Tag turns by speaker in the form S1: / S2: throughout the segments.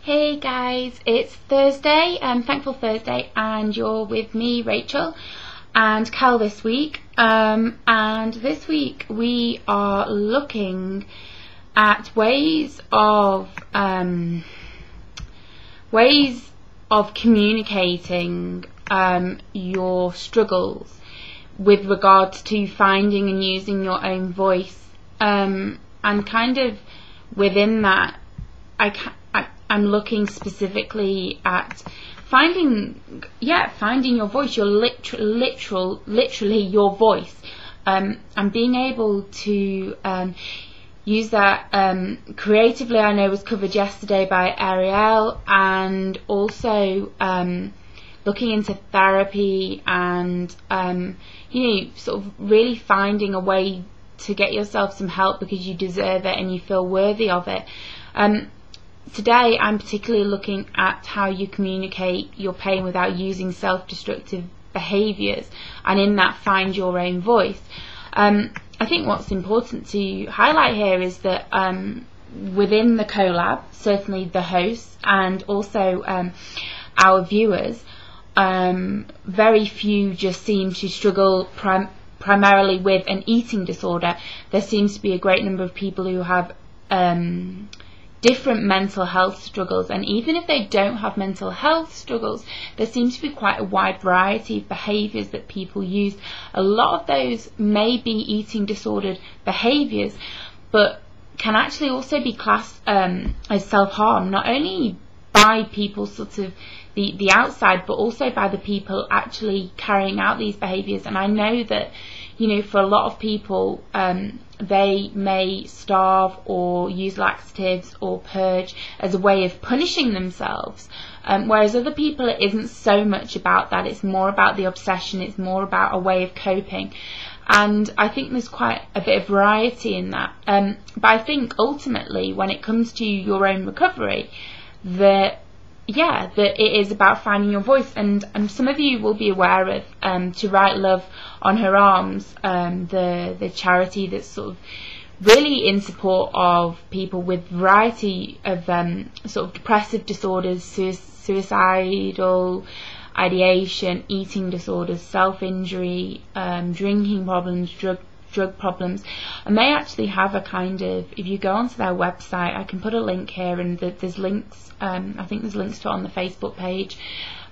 S1: Hey guys, it's Thursday, Thankful Thursday, and you're with me, Rachel, and Cal this week. And this week we are looking at ways of communicating your struggles with regards to finding and using your own voice, and kind of within that, I'm looking specifically at finding your voice, your literally your voice, and being able to use that creatively. I know was covered yesterday by Ariel, and also looking into therapy and sort of really finding a way to get yourself some help because you deserve it and you feel worthy of it. Today I'm particularly looking at how you communicate your pain without using self-destructive behaviours, and in that find your own voice. I think what's important to highlight here is that within the collab, certainly the hosts and also our viewers, very few just seem to struggle primarily with an eating disorder. There seems to be a great number of people who have different mental health struggles, and even if they don't have mental health struggles, there seems to be quite a wide variety of behaviours that people use. A lot of those may be eating disordered behaviours, but can actually also be classed as self-harm, not only by people sort of the outside, but also by the people actually carrying out these behaviours. And I know that, for a lot of people, they may starve or use laxatives or purge as a way of punishing themselves, whereas other people, it isn't so much about that. It's more about the obsession, it's more about a way of coping, and I think there's quite a bit of variety in that. But I think ultimately, when it comes to your own recovery, that it is about finding your voice. And some of you will be aware of To Write Love on Her Arms, the charity that's sort of really in support of people with variety of sort of depressive disorders, suicidal ideation, eating disorders, self-injury, drinking problems, drug problems. And they actually have a kind of, if you go onto their website, I can put a link here, and there's links, I think there's links to it on the Facebook page,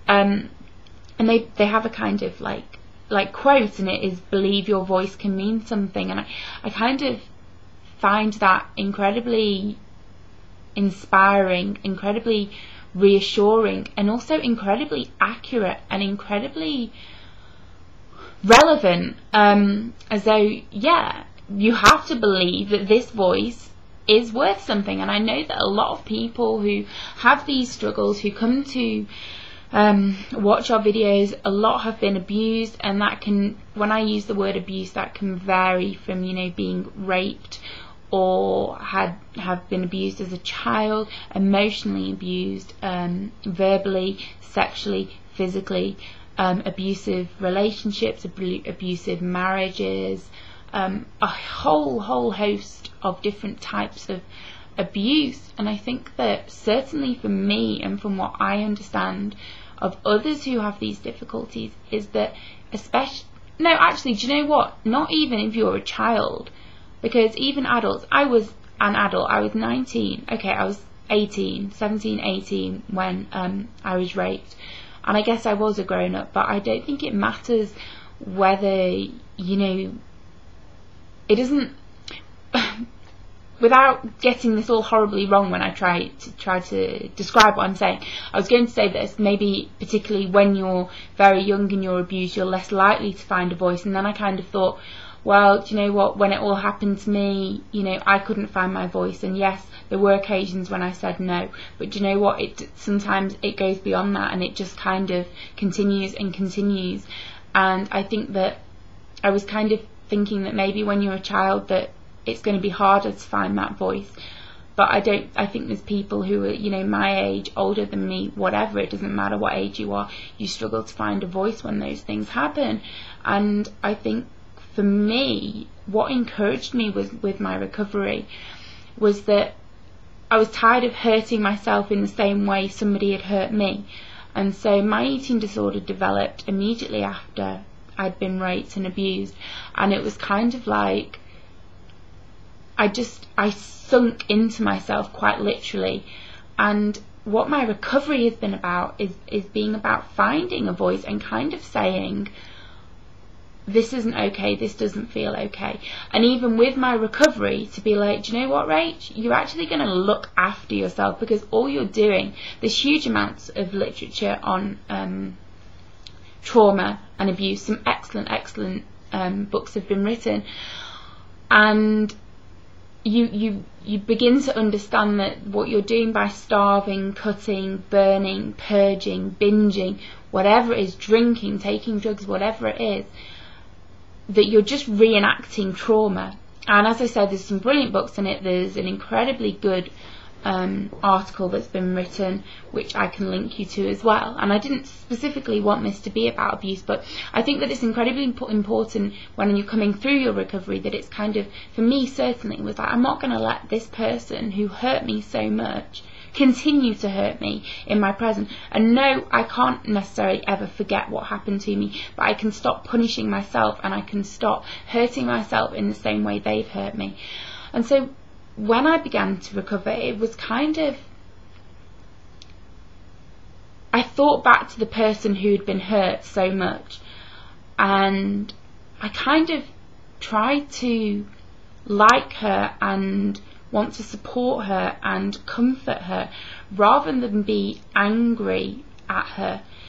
S1: and they have a kind of like quote, and it is, "Believe your voice can mean something." And I kind of find that incredibly inspiring, incredibly reassuring, and also incredibly accurate and incredibly relevant, as though you have to believe that this voice is worth something. And I know that a lot of people who have these struggles, who come to watch our videos, a lot have been abused, and that can, when I use the word abuse, that can vary from being raped, or have been abused as a child, emotionally abused, verbally, sexually, physically, abusive relationships, abusive marriages, a whole host of different types of abuse. And I think that certainly for me, and from what I understand of others who have these difficulties, is that do you know what, not even if you're a child, because even adults, I was an adult, I was 19, I was 17, 18 when I was raped, and I guess I was a grown-up. But I don't think it matters whether, it doesn't, without getting this all horribly wrong when I try to describe what I'm saying, I was going to say this, maybe particularly when you're very young and you're abused, you're less likely to find a voice. And then I kind of thought, well, do you know what, when it all happened to me, I couldn't find my voice. And yes, there were occasions when I said no, but do you know what, sometimes it goes beyond that, and it just kind of continues and continues. And I think that I was kind of thinking that maybe when you're a child that it's going to be harder to find that voice. But I think there's people who are, my age, older than me, whatever, it doesn't matter what age you are, you struggle to find a voice when those things happen. And I think for me, what encouraged me with my recovery was that I was tired of hurting myself in the same way somebody had hurt me. And so my eating disorder developed immediately after I'd been raped and abused. And it was kind of like I sunk into myself quite literally. And what my recovery has been about is being about finding a voice and kind of saying, this isn't okay, this doesn't feel okay. And even with my recovery, to be like, do you know what, Rach? You're actually going to look after yourself, because all you're doing, there's huge amounts of literature on trauma and abuse. Some excellent books have been written. And you begin to understand that what you're doing by starving, cutting, burning, purging, binging, whatever it is, drinking, taking drugs, whatever it is, that you're just reenacting trauma. And as I said, there's some brilliant books in it. There's an incredibly good article that's been written, which I can link you to as well. And I didn't specifically want this to be about abuse, but I think that it's incredibly important when you're coming through your recovery, that it's kind of, for me certainly, was like, I'm not going to let this person who hurt me so much continue to hurt me in my present. And no, I can't necessarily ever forget what happened to me, but I can stop punishing myself, and I can stop hurting myself in the same way they've hurt me. And so when I began to recover, it was kind of, I thought back to the person who'd been hurt so much, and I kind of tried to like her and want to support her and comfort her, rather than be angry at her